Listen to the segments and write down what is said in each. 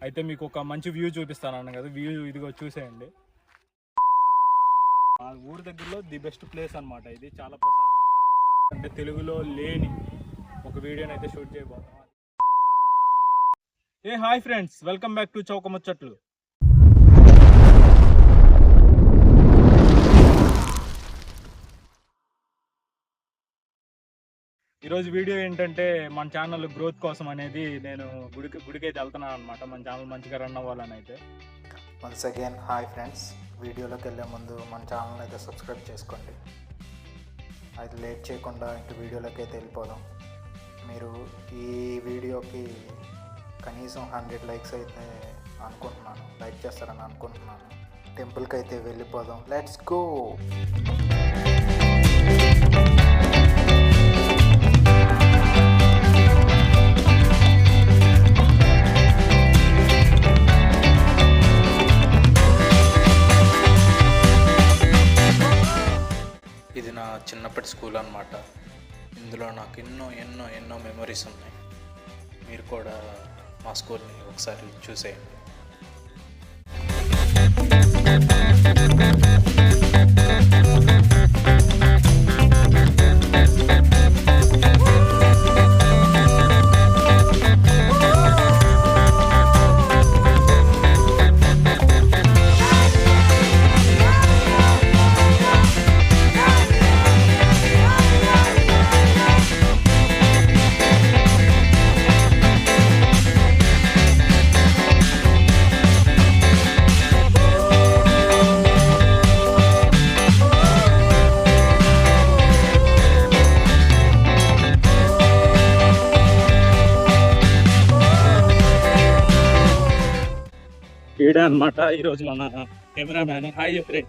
అయితే మీకు ఒక మంచి వ్యూ చూపిస్తాను కదా, వ్యూ ఇదిగో చూసేయండి. మా ఊరి దగ్గరలో ది బెస్ట్ ప్లేస్ అనమాట ఇది. చాలా ప్రశాంతం, అంటే తెలుగులో లేని ఒక వీడియోని అయితే షూట్ చేయబోతాం. Hi friends, welcome back to Chowka Muchatlu. ఈరోజు వీడియో ఏంటంటే మన ఛానల్ గ్రోత్ కోసం అనేది నేను గుడికైతే వెళ్తున్నాను అనమాట. మన ఛానల్ మంచిగా రన్ అవ్వాలని అయితే. వన్స్ అగైన్ హాయ్ ఫ్రెండ్స్, వీడియోలోకి వెళ్ళే ముందు మన ఛానల్ అయితే సబ్స్క్రైబ్ చేసుకోండి. అది లేట్ చేయకుండా ఇంక వీడియోలోకి అయితే వెళ్ళిపోదాం. మీరు ఈ వీడియోకి కనీసం 100 లైక్స్ అయితే అనుకుంటున్నాను, లైక్ చేస్తారని అనుకుంటున్నాను. టెంపుల్కి అయితే వెళ్ళిపోదాం, లెట్స్ గో. ఇది నా చిన్నప్పటి స్కూల్ అన్నమాట. ఇందులో నాకు ఎన్నో మెమరీస్ ఉన్నాయి. మీరు కూడా మా స్కూల్ని ఒకసారి చూసేయండి. ఈడే అనమాట ఈరోజు మన కెమెరామ్యాన్. హాయ్ చెప్పరే,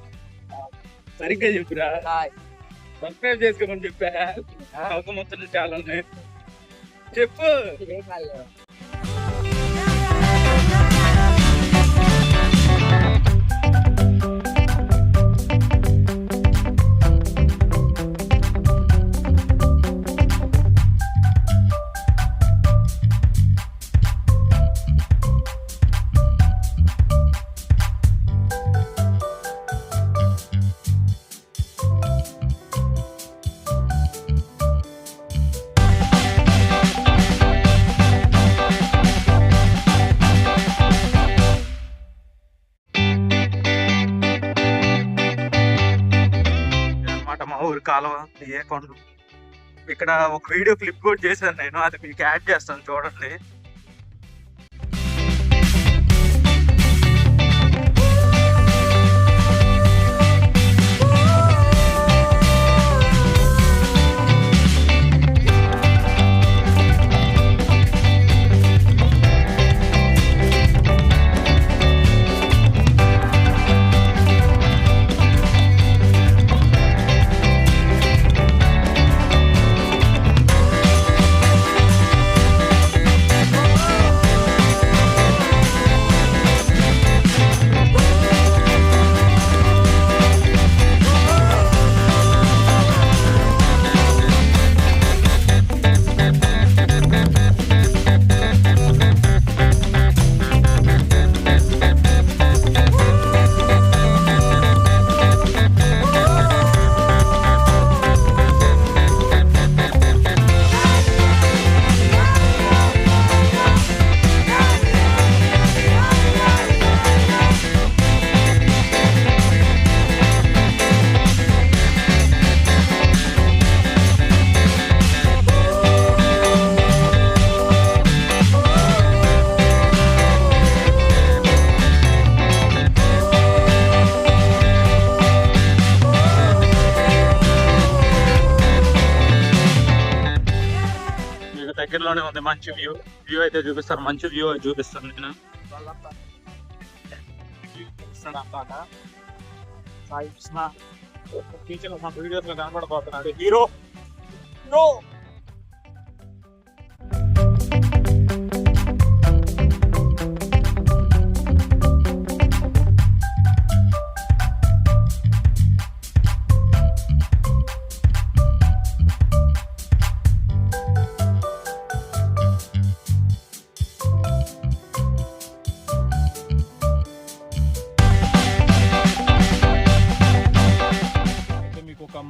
సరిగ్గా చెప్పురా. సబ్స్క్రైబ్ చేసుకోమని చెప్పా. ఒక మొత్తం చాలా చెప్పు. మా ఊరు కాలువ ఏ కొండ. ఇక్కడ ఒక వీడియో క్లిప్ కూడా చేశాను నేను, అది మీకు యాడ్ చేస్తాను చూడండి. దగ్గరలోనే ఉంది మంచి వ్యూ అయితే చూపిస్తాను. మంచి వ్యూ చూపిస్తాను నేను. సాయి కృష్ణ వీడియోస్ లో కనపడబోతున్నాడు హీరో.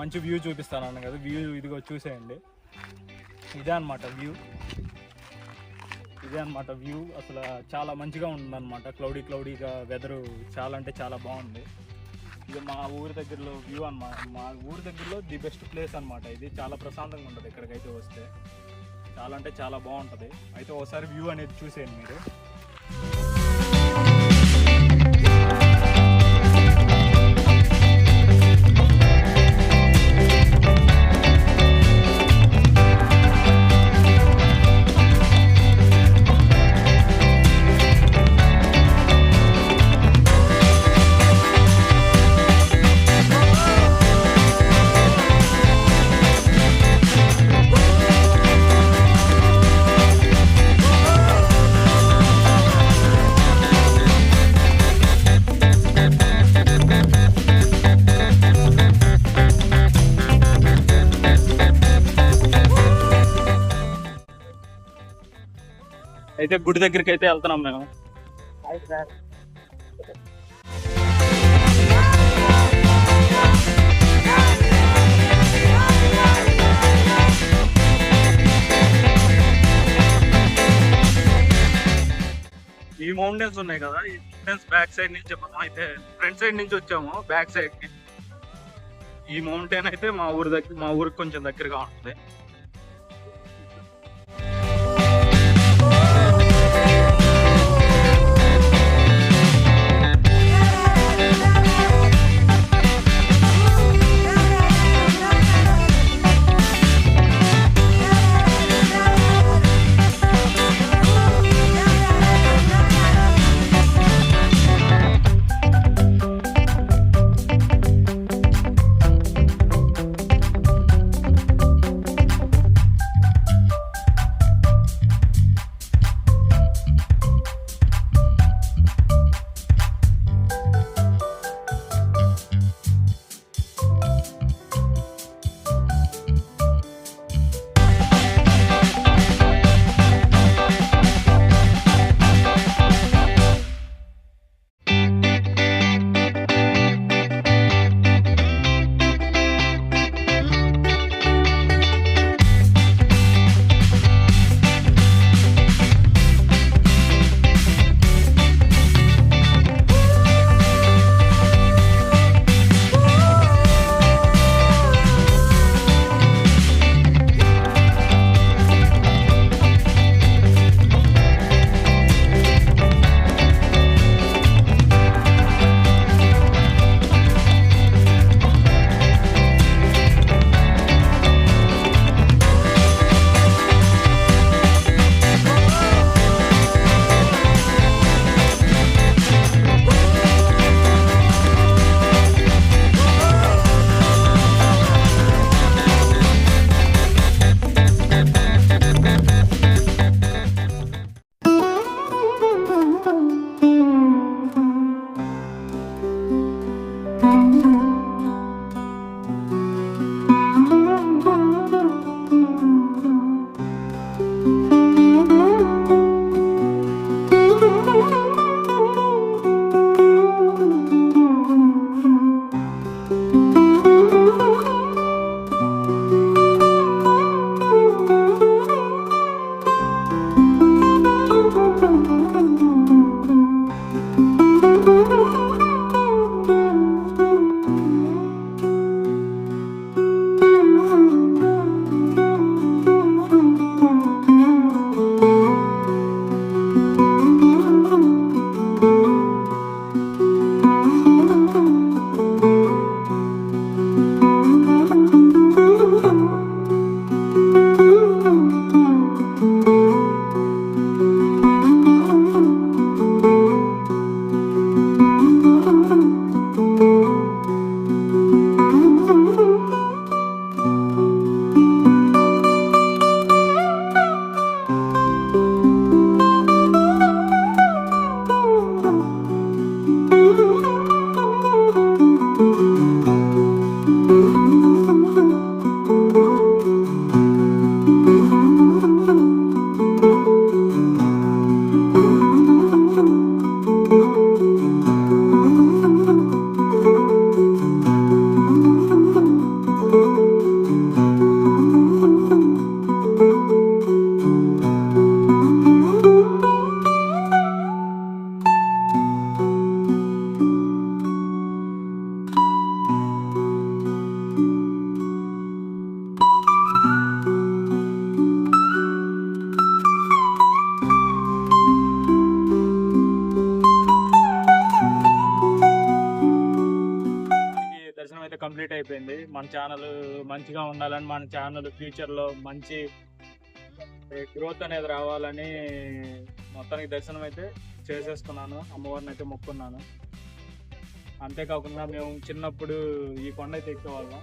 మంచి వ్యూ చూపిస్తాను కదా, వ్యూ ఇదిగో చూసేయండి. ఇదే అనమాట వ్యూ. అసలు చాలా మంచిగా ఉందన్నమాట. క్లౌడీగా వెదరు చాలా అంటే చాలా బాగుంది. ఇది మా ఊరి దగ్గరలో వ్యూ అన్నమాట. మా ఊరి దగ్గరలో ది బెస్ట్ ప్లేస్ అనమాట. ఇది చాలా ప్రశాంతంగా ఉంటుంది ఇక్కడికైతే వస్తే. చాలా అంటే చాలా బాగుంటుంది. అయితే ఒకసారి వ్యూ అనేది చూసేయండి మీరు. అయితే గుడి దగ్గరికి అయితే వెళ్తున్నాం మేము. ఈ మౌంటైన్స్ ఉన్నాయి కదా, ఈ మౌంటైన్స్ బ్యాక్ సైడ్ నుంచి మనం అయితే ఫ్రంట్ సైడ్ నుంచి వచ్చాము. బ్యాక్ సైడ్ కి ఈ మౌంటైన్ అయితే మా ఊరికి కొంచెం దగ్గరగా ఉంటుంది. అయిపోయింది. మన ఛానల్ మంచిగా ఉండాలని, మన ఛానల్ ఫ్యూచర్లో మంచి గ్రోత్ అనేది రావాలని మొత్తానికి దర్శనం అయితే చేసేసుకున్నాను. అమ్మవారిని అయితే మొక్కున్నాను. అంతేకాకుండా మేము చిన్నప్పుడు ఈ కొండ అయితే ఎక్కేవాళ్ళం.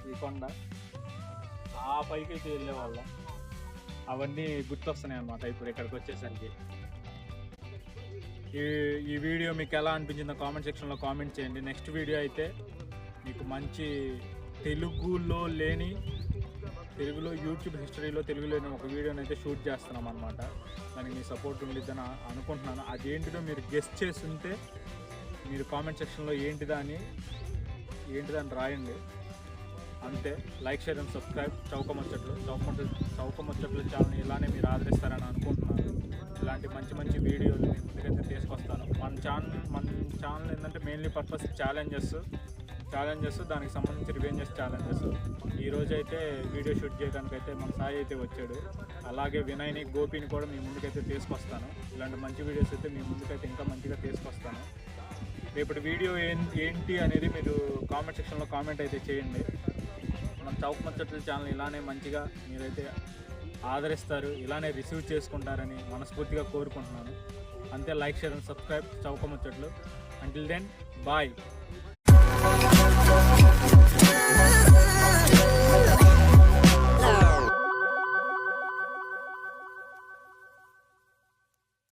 ఈ కొండ ఆ పైకి అయితే వెళ్ళేవాళ్ళం. అవన్నీ గుర్తొస్తున్నాయి అన్నమాట ఇప్పుడు ఇక్కడికి వచ్చేసరికి. ఈ వీడియో మీకు ఎలా అనిపించిందో కామెంట్ సెక్షన్లో కామెంట్ చేయండి. నెక్స్ట్ వీడియో అయితే మీకు మంచి తెలుగులో యూట్యూబ్ హిస్టరీలో తెలుగులో ఒక వీడియోని అయితే షూట్ చేస్తున్నాం అనమాట. దానికి మీ సపోర్ట్ ఉండిద్దని అనుకుంటున్నాను. అదేంటిదో మీరు గెస్ట్ చేస్తుంటే మీరు కామెంట్ సెక్షన్లో ఏంటిదని రాయండి. అంతే. Like, share and subscribe. Chowkamuchatlu channel ఇలానే మీరు ఆదరిస్తారని అనుకుంటున్నాను. ఇలాంటి మంచి మంచి వీడియోలు మీ ముందుకైతే తీసుకొస్తాను. మన ఛానల్ ఏంటంటే మెయిన్లీ పర్పస్ ఛాలెంజెస్, దానికి సంబంధించి రివెంజెస్ ఛాలెంజెస్. ఈరోజు అయితే వీడియో షూట్ చేయడానికి అయితే మన సాయి అయితే వచ్చాడు. అలాగే వినయ్ని, గోపిని కూడా మీ ముందుకైతే తీసుకొస్తాను. ఇలాంటి మంచి వీడియోస్ అయితే మీ ముందుకైతే ఇంకా మంచిగా తీసుకొస్తాను. రేపటి వీడియో ఏంటి అనేది మీరు కామెంట్ సెక్షన్లో కామెంట్ అయితే చేయండి. మన చౌకముచ్చట్ల ఛానల్ ఇలానే మంచిగా మీరైతే ఆదరిస్తారు, ఇలానే రిసీవ్ చేసుకుంటారని మనస్ఫూర్తిగా కోరుకుంటున్నాను. అంతే. Like, share and subscribe. Chowkamuchatlu. Until then, bye.